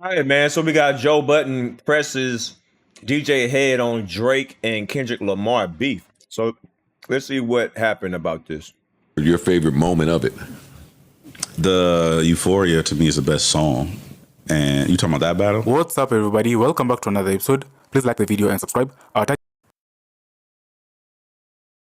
All right, man. So we got Joe Budden presses DJ Head on Drake and Kendrick Lamar beef. So let's see what happened about this. Your favorite moment of it? The Euphoria to me is the best song. And you talking about that battle? What's up, everybody? Welcome back to another episode. Please like the video and subscribe.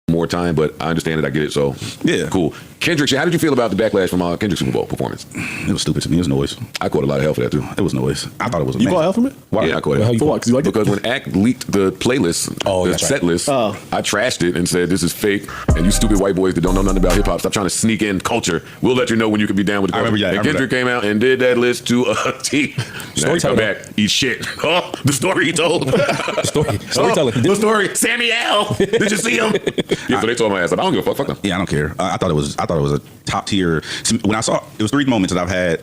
More time, but I understand it. I get it. So Yeah. cool. Kendrick, how did you feel about the backlash from Kendrick's Super Bowl performance? It was stupid to me. It was noise. I caught a lot of hell for that too. It was noise. I thought it was You amazing. caught hell from it? Why? Yeah, I caught it. For what? 'Cause you liked it? Because when Act leaked the playlist, the set list, I trashed it and said this is fake. And you stupid white boys that don't know nothing about hip hop, stop trying to sneak in culture. We'll let you know when you can be down with the culture. I remember that. And Kendrick came out and did that list to a T. Now he come back, eat shit. Oh, the story he told. Storytelling. The story. Samuel. Did you see him? Yeah, so they told my ass. I don't give a fuck. Fuck them. Yeah, I don't care. I thought it was a top tier. When I saw, it was three moments that I've had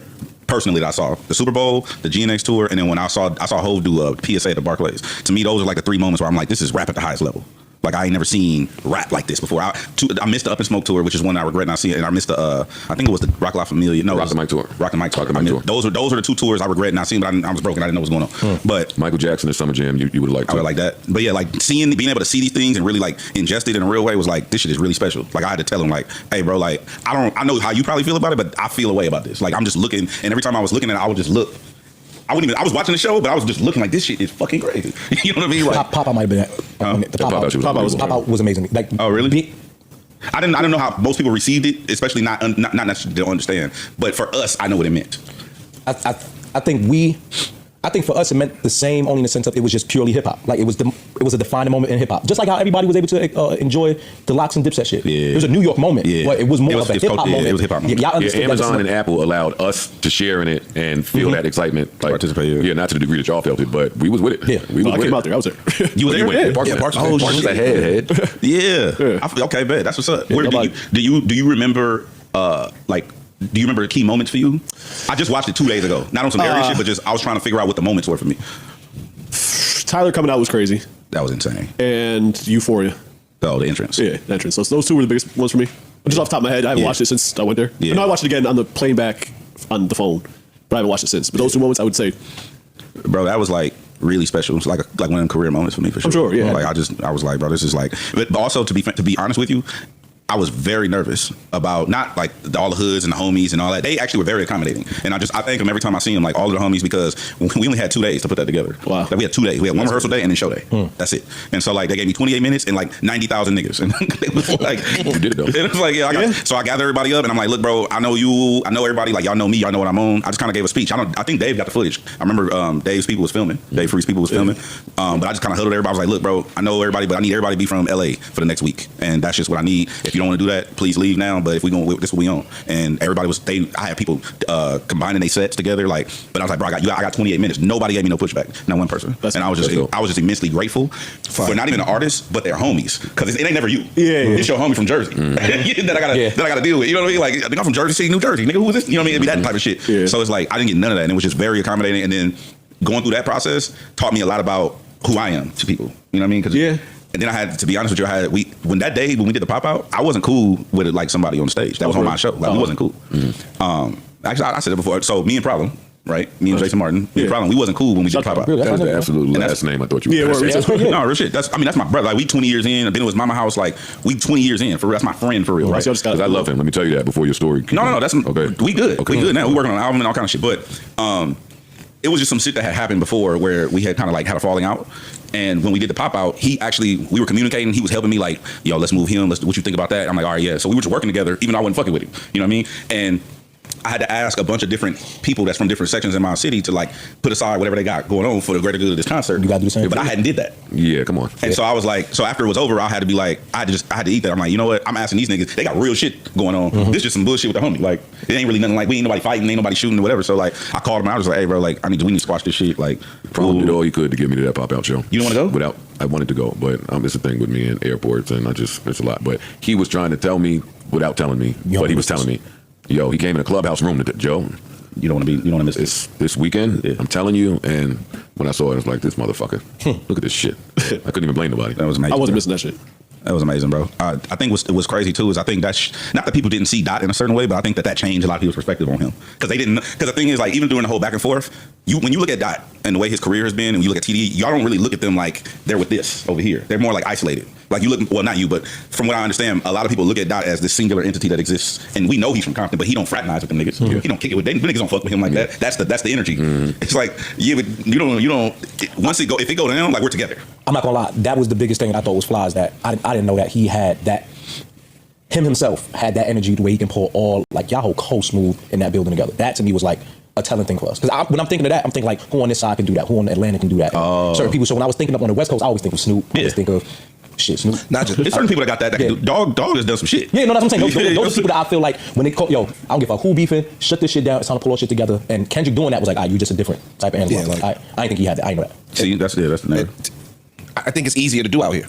personally that I saw: the Super Bowl, the GNX tour, and then when I saw Hov do a PSA at the Barclays. To me, those are like the three moments where I'm like, this is rap at the highest level. Like I ain't never seen rap like this before. I missed the Up and Smoke tour, which is one I regret not seeing, and I missed the I think it was the Rock La Familia. No, Rock the Mic tour. Rock the Mic tour. Those are the two tours I regret not seeing, but I was broken. I didn't know what was going on. But Michael Jackson at Summer Jam, you would like. I would like that. But yeah, like being able to see these things and really like ingest it in a real way was like, this shit is really special. Like I had to tell him like, hey bro, like I know how you probably feel about it, but I feel a way about this. Like I'm just looking, and every time I was looking at it, I would just look. I was watching the show, but I was just looking like, this shit is fucking crazy. You know what I mean? Like, Pop Out might have been the Pop Out was amazing. Like, oh really? I didn't know how most people received it, especially not necessarily don't understand. But for us, I know what it meant. I think for us it meant the same, only in the sense of it was just purely hip hop. Like it was a defining moment in hip hop. Just like how everybody was able to enjoy the Locks and Dipset shit. Yeah. It was a New York moment. Yeah. But it was more of a hip hop moment. It was a hip hop moment. Y'all understood Amazon and Apple allowed us to share in it and feel that excitement, like, participate. Yeah, not to the degree that y'all felt it, but we was with it. Yeah. we was I with came it. out there. I was there. You were there? Yeah, Oh shit. Head. Yeah. Okay, bet. That's what's up. Where, do you remember do you remember key moments for you? I just watched it 2 days ago. Not on some area shit, but just I was trying to figure out what the moments were for me. Tyler coming out was crazy. That was insane. And Euphoria. Oh, the entrance. Yeah, the entrance. So those two were the biggest ones for me. Just off the top of my head, I haven't watched it since I went there. Yeah. No, I watched it again on the plane back on the phone, but I haven't watched it since. But those two moments, I would say. Bro, that was like really special. It's like one of them career moments for me for sure. I'm sure, yeah. Like I was like, bro, this is like. But also to be honest with you, I was very nervous about not like all the hoods and the homies and all that. They actually were very accommodating, and I thank them every time I see them. Like all of the homies, because we only had 2 days to put that together. Wow. Like we had 2 days. We had one rehearsal day and then show day. That's it. And so like they gave me 28 minutes and like 90,000 niggas, and it was like You did it though. it was like so I gathered everybody up and I'm like, look, bro, I know you, I know everybody. Like y'all know me, y'all know what I'm on. I just kind of gave a speech. I think Dave got the footage. I remember Dave's people was filming. Dave Free's people was filming. But I just kind of huddled everybody. I was like, look, bro, I know everybody, but I need everybody to be from LA for the next week, and that's just what I need. If you don't want to do that, please leave now. But if we going, this is what we on. And everybody was. I had people combining their sets together. Like, but I was like, bro, I got 28 minutes. Nobody gave me no pushback. Not one person. And I was just immensely grateful for not even the artists, but their homies, because it ain't never you. Yeah. It's your homie from Jersey that I gotta deal with. You know what I mean? Like, I think I'm from Jersey City, New Jersey. Nigga, who is this? You know what I mean? It'd be that type of shit. Yeah. So it's like I didn't get none of that, and it was just very accommodating. And then going through that process taught me a lot about who I am to people. You know what I mean? And then I had to be honest with you. When we did the Pop Out, I wasn't cool with it like somebody on the stage that was on my show. Like we wasn't cool. Actually, I said it before. So me and Problem, right? Me and Jason Martin, me and Problem, we wasn't cool when we did the Pop Out. That is the absolute last name I thought you were going to say. No, real shit. That's my brother. Like we 20 years in. Then it was Mama House. Like we 20 years in. For real, that's my friend for real. Right? Because I love him. Let me tell you that before your story. No. That's okay. We good. We good now. We working on an album and all kind of shit. But it was just some shit that had happened before where we had kind of like had a falling out. And when we did the Pop Out, we were communicating. He was helping me like, yo, let's move him. What you think about that? I'm like, all right, yeah. So we were just working together, even though I wasn't fucking with him. You know what I mean? And I had to ask a bunch of different people that's from different sections in my city to like put aside whatever they got going on for the greater good of this concert. You gotta do the same but thing. I hadn't did that. Yeah, come on. And so I was like, so after it was over, I had to be like, I had to eat that. I'm like, you know what? I'm asking these niggas. They got real shit going on. This is just some bullshit with the homie. Like it ain't really nothing. Like we ain't nobody fighting, ain't nobody shooting or whatever. So like I called him. I was like, hey bro, like we need to squash this shit. Like Problem did all he could to get me to that Pop Out show. You don't want to go? I wanted to go, but it's a thing with me in airports, and it's a lot. But he was trying to tell me without telling me, but he was telling me, yo, he came in a clubhouse room to Joe. You don't want to miss this weekend. Yeah. I'm telling you. And when I saw it, I was like, this motherfucker. Look at this shit. I couldn't even blame nobody. That was amazing. I wasn't missing that shit. That was amazing, bro. I think what's crazy too is I think that's not that people didn't see Dot in a certain way, but I think that changed a lot of people's perspective on him because they didn't. Because the thing is, like, even during the whole back and forth, when you look at Dot and the way his career has been, and you look at TDE, y'all don't really look at them like they're with this over here. They're more like isolated. Like you look, well, not you, but from what I understand, a lot of people look at Dot as this singular entity that exists, and we know he's from Compton, but he don't fraternize with them niggas. He don't kick it with them. Niggas don't fuck with him like that. That's the energy. It's like you don't. Once if it go down, like we're together. I'm not gonna lie, that was the biggest thing that I thought was fly is that I didn't know that he had that. Him himself had that energy the way he can pull all like y'all whole coast smooth in that building together. That to me was like a telling thing for us. Because when I'm thinking of that, I'm thinking like who on this side can do that, who on the Atlantic can do that. Certain people. So when I was thinking up on the West Coast, I always think of Snoop. I always think of Snoop. Not just there's certain people that got that can do. Dog has done some shit. Yeah, no, that's what I'm saying. Those are people that I feel like when they call, yo, I don't give a fuck who beefing, shut this shit down, it's time to pull all shit together. And Kendrick doing that was like, you just a different type of animal. Yeah, I didn't think he had that. I didn't know that. See, that's the narrative. I think it's easier to do out here.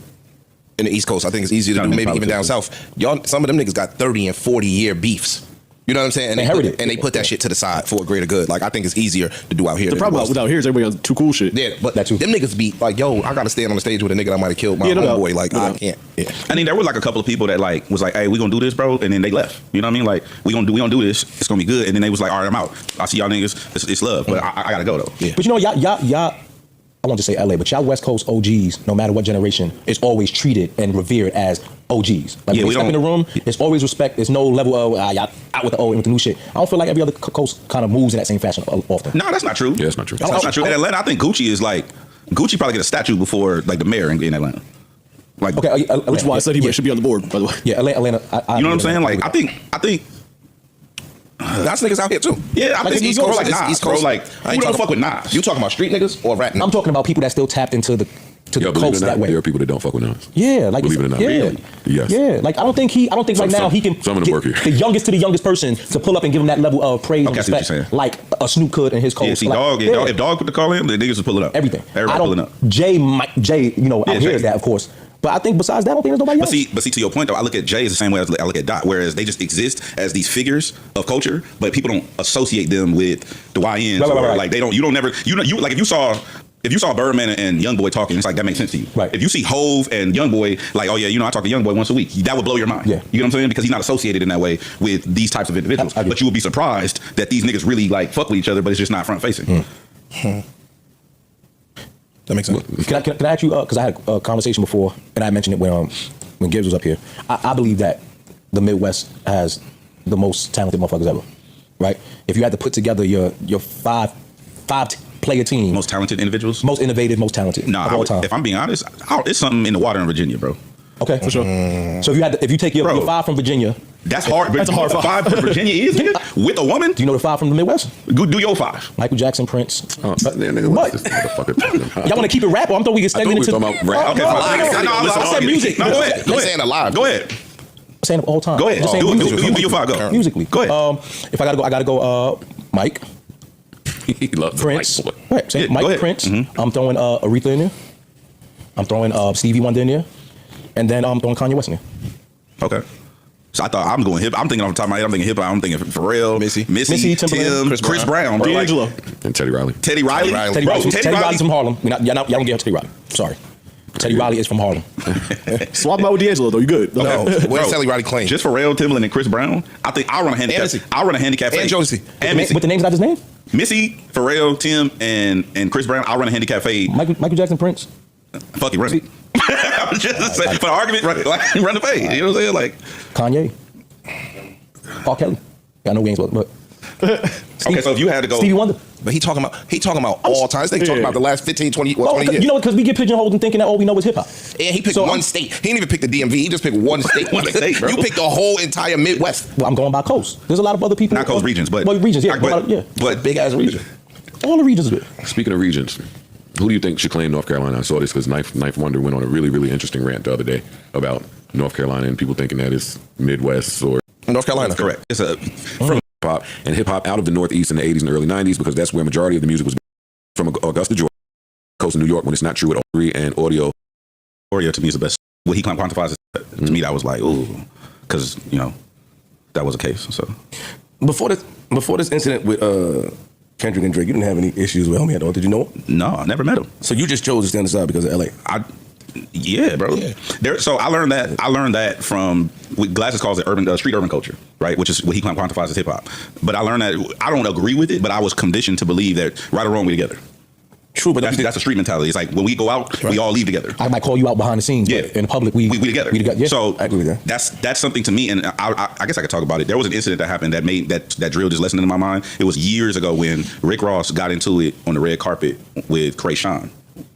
In the East Coast, I think it's easier to do, maybe even down south. Y'all, some of them niggas got 30 and 40 year beefs. You know what I'm saying? And they put that shit to the side for a greater good. Like, I think it's easier to do out here. The problem out here is everybody got too cool shit. Yeah, but them niggas be like, yo, I gotta stand on the stage with a nigga that might have killed my homeboy. Like, I can't. Yeah. I mean, there was like a couple of people that like was like, hey, we gonna do this, bro, and then they left. You know what I mean? Like, we gonna do this. It's gonna be good. And then they was like, all right, I'm out. I see y'all niggas. It's love, but I gotta go though. Yeah. But you know, y'all. I want to say LA, but y'all West Coast OGs, no matter what generation, is always treated and revered as OGs. Like when they step in the room, there's always respect. There's no level of y'all out with the old and with the new shit. I don't feel like every other coast kind of moves in that same fashion often. No, that's not true. Yeah, that's not true. That's not true. In Atlanta, I think Gucci probably get a statue before like the mayor in Atlanta. Like, okay, which is why I said he should be on the board, by the way. Yeah, Atlanta. You know what I'm saying? Like, I think. Nas niggas out here too. Yeah, I think East Coast, like Nas, East Coast. bro. Like, who don't fuck with Nas? You talking about street niggas or rap niggas? I'm talking about people that still tapped into the coast that way. There are people that don't fuck with Nas. Yeah, like believe it or not. Yeah, really? Yes. Yeah, like I don't think right now he can some of them work here. The youngest to the youngest person to pull up and give him that level of praise and Okay, I see what respect, you're saying. like a Snoop could in his coast. Yeah, see, like, if Dog put the call in, the niggas will pull it up. Everything. Everybody pulling up. Jay, you know, out here is that, of course. But I think besides that, I don't think there's nobody else. But see, to your point though, I look at Jay as the same way as I look at Dot, whereas they just exist as these figures of culture, but people don't associate them with the YNs. Right. Like you don't never, like if you saw Birdman and Youngboy talking, it's like that makes sense to you. Right. If you see Hove and Youngboy, like, oh yeah, I talk to Youngboy once a week, that would blow your mind. Yeah. You know what I'm saying? Because he's not associated in that way with these types of individuals. But you would be surprised that these niggas really like fuck with each other, but it's just not front facing. That makes sense. Can I ask you, because I had a conversation before, and I mentioned it when Gibbs was up here. I believe that the Midwest has the most talented motherfuckers ever, right? If you had to put together your five player team, Most talented individuals? most innovative, most talented of all time. If I'm being honest, it's something in the water in Virginia, bro. Okay, for sure. So if you take your five from Virginia, That's hard. That's a hard five from Virginia is, nigga? With a woman? do you know the five from the Midwest? Do your five. Michael Jackson, Prince. What? Y'all want to keep it rap, or I'm thinking we can I extend thought it we into. were talking about rap. Okay, I said music. No, go ahead. You're saying alive. Go ahead. I'm saying all time. Go ahead. Just saying Do your five. Go. musically. Go ahead. If I gotta go. Mike, He loves Prince. Mike. Right. Yeah, Mike, go ahead. Prince. Mm-hmm. I'm throwing Aretha in there. I'm throwing Stevie Wonder in there, and then I'm throwing Kanye West in there. Okay. So I thought I'm going hip. I'm thinking off the top of my head. I'm thinking hip hop. I'm thinking Pharrell, Missy, Timbaland, Tim, Chris Brown, bro. D'Angelo. And Teddy Riley. Teddy Riley. Teddy Bro, Riley's from Harlem. Y'all don't get Teddy Riley. Sorry. Teddy Riley is from Harlem. Swap him out with D'Angelo though. You good? No, Bro, where's Teddy Riley claim? Just Pharrell, Timbaland, and Chris Brown. I think I'll run a handicap. Missy. I'll run a handicap. And fade. Josie. And Missy. With the names I just named? Missy, Pharrell, Tim, and Chris Brown. I'll run a handicap fade. Michael Jackson, Prince. Fuck it, run it. I was just saying, for the argument, run the fade. You know what I'm saying? Like, Kanye. Paul Kelly. I know games, but okay, so if you had to go, Stevie Wonder. But he talking about all time. This nigga talking about the last 15, 20 years. You know, because we get pigeonholed and thinking that all we know is hip hop. And he picked one state. He didn't even pick the DMV. He just picked one state. One state, bro. You picked the whole entire Midwest. Well, I'm going by coast. There's a lot of other people. not coast regions, but regions, yeah, yeah. but Big ass region. All the regions do it. Speaking of regions, who do you think should claim North Carolina? I saw this because Knife Wonder went on a really, really interesting rant the other day about North Carolina and people thinking that it's Midwest or North Carolina. correct. It's a from pop and hip hop out of the Northeast in the 80s and early 90s because that's where majority of the music was from Augusta, Georgia, coast of New York when it's not true at Aubrey and Audio. Oreo to me is the best. What he quantifies to me, that was like, ooh, because that was the case. So Before this incident with Kendrick and Drake, you didn't have any issues with homie at all. Did you know him? no, I never met him. So you just chose to stand aside because of LA. Yeah, bro. Yeah. So I learned that from Glasses calls it street urban culture, right? Which is what he quantifies as hip hop. But I learned that I don't agree with it, but I was conditioned to believe that right or wrong we together. True, but that's a street mentality. It's like when we go out, we all leave together. I might call you out behind the scenes, but in public we together. Yeah. So I agree with that. That's something to me, and I guess I could talk about it. There was an incident that happened that made that drilled this lesson in my mind. It was years ago when Rick Ross got into it on the red carpet with Krayshawn.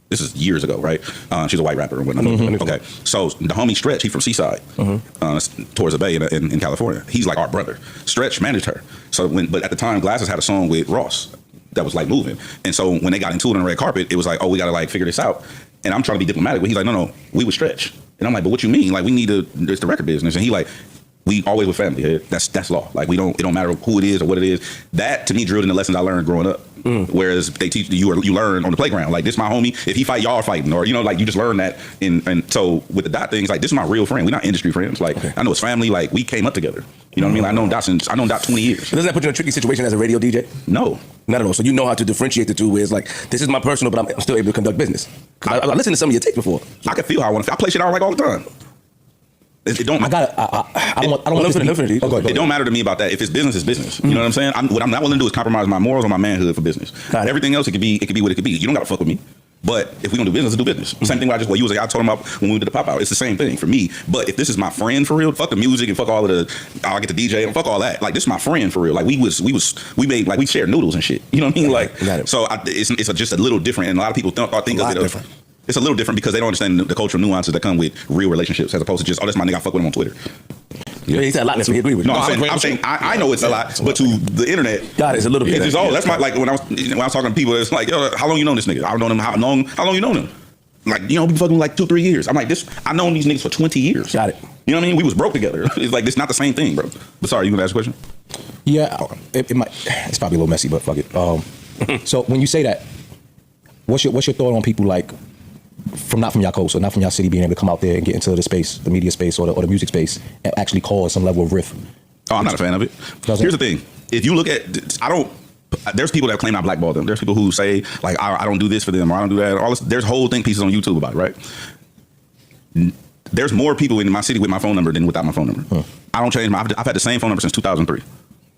This is years ago, right? She's a white rapper and whatnot. Okay, so the homie Stretch, he's from Seaside, towards the Bay in California. He's like our brother. Stretch managed her. But at the time, Glasses had a song with Ross that was like moving, and so when they got into it on the red carpet, it was like, oh, we gotta like figure this out. And I'm trying to be diplomatic, but he's like, no, we would Stretch. And I'm like, but what you mean? Like, we need it's the record business. And he like, we always with family. Yeah? That's law. Like, it don't matter who it is or what it is. That to me drilled in the lessons I learned growing up. Whereas they teach you learn on the playground. Like, this my homie. If he fight, y'all are fighting, or like you just learn that. And so with the Dot things, like, this is my real friend. We're not industry friends. Like, I know his family. Like, we came up together. You know what I mean? Like, I know Dot 20 years. But doesn't that put you in a tricky situation as a radio DJ? No. Not at all. So you know how to differentiate the two ways. Like, this is my personal, but I'm still able to conduct business. I listened to some of your tapes before. I can feel how I want to. I play shit out like all the time. It don't. I don't want It don't matter to me about that. If it's business, it's business. You know what I'm saying? What I'm not willing to do is compromise my morals or my manhood for business. Everything else, it could be what it could be. You don't gotta fuck with me. But if we gonna do business, let's do business. Same thing. I told him about when we did the pop out. It's the same thing for me. But if this is my friend for real, fuck the music and fuck all of I get the DJ and fuck all that. Like, this is my friend for real. Like, we made, like, we shared noodles and shit. You know what I mean? Like, so it's just a little different. And a lot of people think of it different. It's a little different because they don't understand the cultural nuances that come with real relationships, as opposed to just, oh, that's my nigga, I fuck with him on Twitter. Yeah, he said a lot. That's what he agreed with. No, I'm saying I know it's a lot, but to the internet, God, it's a little bit. It's just, that's my, like, when I was talking to people, it's like, yo, how long you known this nigga? I don't know him. How long you known him? Like, you know, we fucking like 2-3 years. I'm like, I known these niggas for 20 years. Got it. You know what I mean? We was broke together. It's like, it's not the same thing, bro. But sorry, you gonna ask a question? Yeah, it might. It's probably a little messy, but fuck it. So when you say that, what's your thought on people like not from your coast or not from your city being able to come out there and get into the space, the media space or the music space, and actually cause some level of rift? Oh, I'm not a fan of it. Here's the thing: if you look at, there's people that claim I blackball them. There's people who say like I don't do this for them or I don't do that. All this, there's whole thing pieces on YouTube about it, right? There's more people in my city with my phone number than without my phone number. I don't change I've had the same phone number since 2003.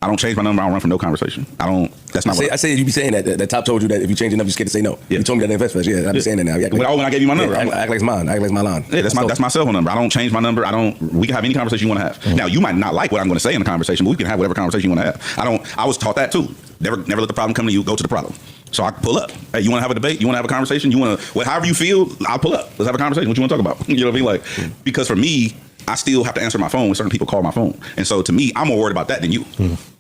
I don't change my number. I don't run for no conversation. That's not I say you be saying that Top told you that if you change your number, you're scared to say no. Yeah. You told me that in Fest. Yeah, I be saying that now. When I gave you my number, act like it's mine. Act like it's my line. Yeah, that's my cell phone number. I don't change my number. We can have any conversation you want to have. Mm-hmm. Now, you might not like what I'm going to say in the conversation, but we can have whatever conversation you want to have. I was taught that too. Never let the problem come to you. Go to the problem. So I pull up. Hey, you want to have a debate? You want to have a conversation? You want to, however you feel, I'll pull up. Let's have a conversation. What you want to talk about? You know what I mean? Like, because for me, I still have to answer my phone when certain people call my phone. And so to me, I'm more worried about that than you. Mm-hmm.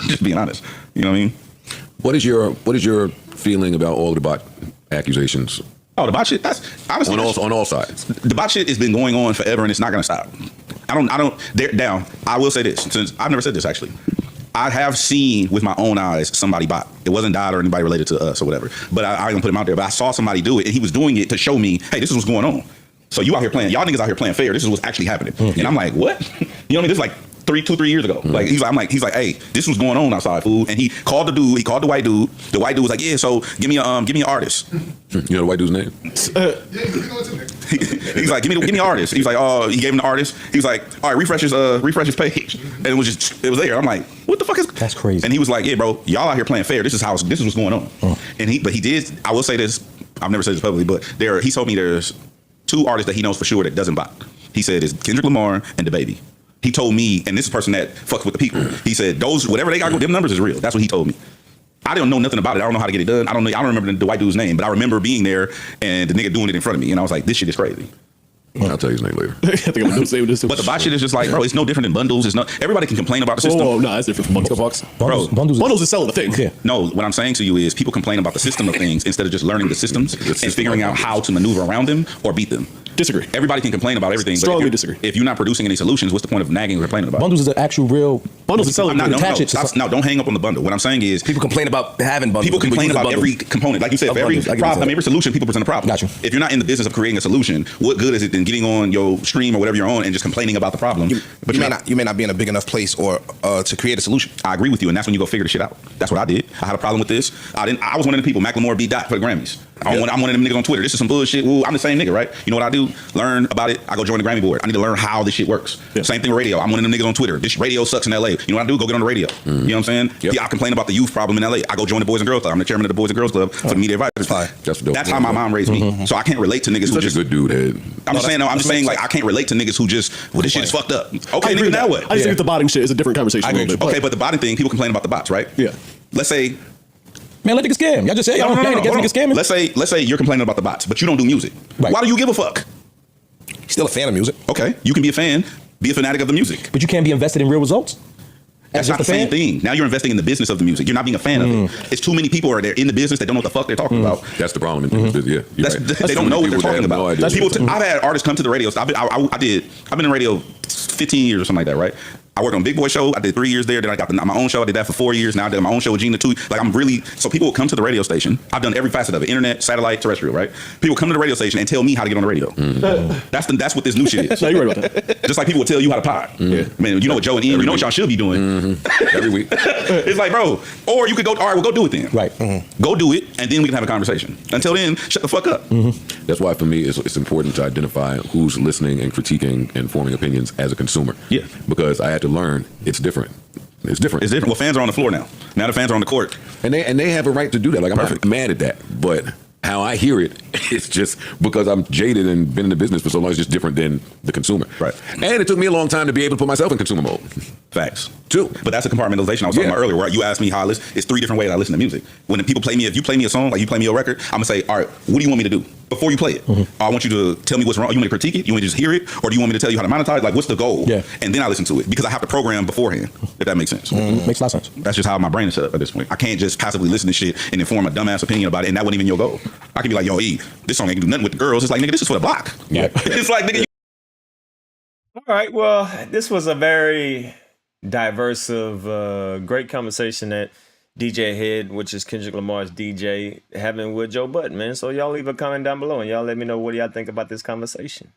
Just being honest. You know what I mean? What is your feeling about all the bot accusations? Oh, the bot shit, that's honestly on all sides. The bot shit has been going on forever and it's not gonna stop. I will say this, since I've never said this actually. I have seen with my own eyes somebody bot. It wasn't Dot or anybody related to us or whatever. But I ain't gonna put him out there. But I saw somebody do it and he was doing it to show me, hey, this is what's going on. So y'all niggas out here playing fair. This is what's actually happening. Mm-hmm. And I'm like, what? You know what I mean? This is like 2-3 years ago. Mm-hmm. Like he's like, hey, this was going on outside, fool. And he called the dude. He called the white dude. The white dude was like, yeah. So give me an artist. You know the white dude's name? He's like, give me an artist. He was like, oh, he gave him the artist. He was like, all right, refresh his page. And it was there. I'm like, what the fuck is? That's crazy. And he was like, yeah, bro, y'all out here playing fair. This is what's going on. And he did. I will say this. I've never said this publicly, but he told me there's 2 artists that he knows for sure that doesn't bot. He said it's Kendrick Lamar and DaBaby. He told me, and this is a person that fucks with the people. He said whatever they got, them numbers is real. That's what he told me. I don't know nothing about it. I don't know how to get it done. I don't remember the white dude's name, but I remember being there and the nigga doing it in front of me, and I was like, this shit is crazy. I'll tell you his name later. I think I'm going to say this. But the bot shit is just like, bro, it's no different than bundles. It's not. Everybody can complain about the system. Oh, no, it's different from bundles. Bundles is selling a thing. Yeah. No, what I'm saying to you is people complain about the system of things instead of just learning the systems and figuring out how to maneuver around them or beat them. Disagree. Everybody can complain about everything. Strongly disagree. If you're not producing any solutions, what's the point of nagging or complaining about? Bundles is an actual real Bundles are selling. Don't hang up on the bundle. What I'm saying is people complain about having bundles. People complain about every component. Like you said, for every problem, every solution, people present a problem. Gotcha. If you're not in the business of creating a solution, what good is it than getting on your stream or whatever you're on and just complaining about the problem? You may not be in a big enough place or to create a solution. I agree with you, and that's when you go figure the shit out. That's what I did. I had a problem with this. I was one of the people, Macklemore beat Dot for the Grammys. I'm one of them niggas on Twitter. This is some bullshit. Ooh, I'm the same nigga, right? You know what I do? Learn about it. I go join the Grammy board. I need to learn how this shit works. Yeah. Same thing with radio. I'm one of them niggas on Twitter. This radio sucks in LA. You know what I do? Go get on the radio. You know what I'm saying? Yep. Yeah, I complain about the youth problem in LA. I go join the Boys and Girls Club. I'm the chairman of the Boys and Girls Club for the Media Advisors. That's how my mom raised me. So I can't relate to niggas who just a good dude. I'm just saying like I can't relate to niggas who just this shit is fucked up. Okay, nigga, now what? I just think the botting shit is a different conversation. Okay, but the botting thing, people complain about the bots, right? Yeah. Let's say. Man, let niggas scam. Y'all just say y'all don't get niggas scamming. Let's say you're complaining about the bots, but you don't do music. Right. Why do you give a fuck? Still a fan of music. Okay, you can be a fan, be a fanatic of the music, but you can't be invested in real results. That's not the same thing. Now you're investing in the business of the music. You're not being a fan of it. It's too many people are there in the business that don't know what the fuck they're talking about. That's the problem in business. Yeah, they don't know what they're talking about. I've had artists come to the radio. I've been in radio 15 years or something like that, right? I worked on Big Boy Show. I did 3 years there. Then I got my own show. I did that for 4 years. Now I did my own show with Gina too. Like so people will come to the radio station. I've done every facet of it: internet, satellite, terrestrial. Right? People come to the radio station and tell me how to get on the radio. That's what this new shit is. No, you're right about that. Just like people will tell you how to pod. Man, you know what Joe and Ian, you know what y'all should be doing every week. It's like, bro, or you could go. All right, well, go do it then. Right. Go do it, and then we can have a conversation. Until then, shut the fuck up. That's why for me it's important to identify who's listening and critiquing and forming opinions as a consumer. Yeah. Because I had to learn it's different. It's different. It's different. Well, fans are on the floor now. Now the fans are on the court, and they have a right to do that. Like I'm not mad at that, but how I hear it, it's just because I'm jaded and been in the business for so long. It's just different than the consumer. Right. And it took me a long time to be able to put myself in consumer mode. Facts. Too. But that's a compartmentalization I was talking about earlier, where you asked me how I listen. It's 3 different ways I listen to music. When people play me, if you play me a song, like you play me a record, I'm gonna say, all right, what do you want me to do before you play it? I want you to tell me what's wrong. You want me to critique it? You want me to just hear it? Or do you want me to tell you how to monetize? Like, what's the goal? Yeah. And then I listen to it because I have to program beforehand, if that makes sense. Makes a lot of sense. That's just how my brain is set up at this point. I can't just passively listen to shit and inform a dumbass opinion about it, and that wasn't even your goal. I can be like, yo, E, this song ain't do nothing with the girls. It's like, nigga, this is for the block. Yeah. It's like, nigga. All right. Well, this was a very diverse great conversation that DJ Head, which is Kendrick Lamar's DJ, having with Joe Budden, man. So y'all leave a comment down below and y'all let me know what y'all think about this conversation.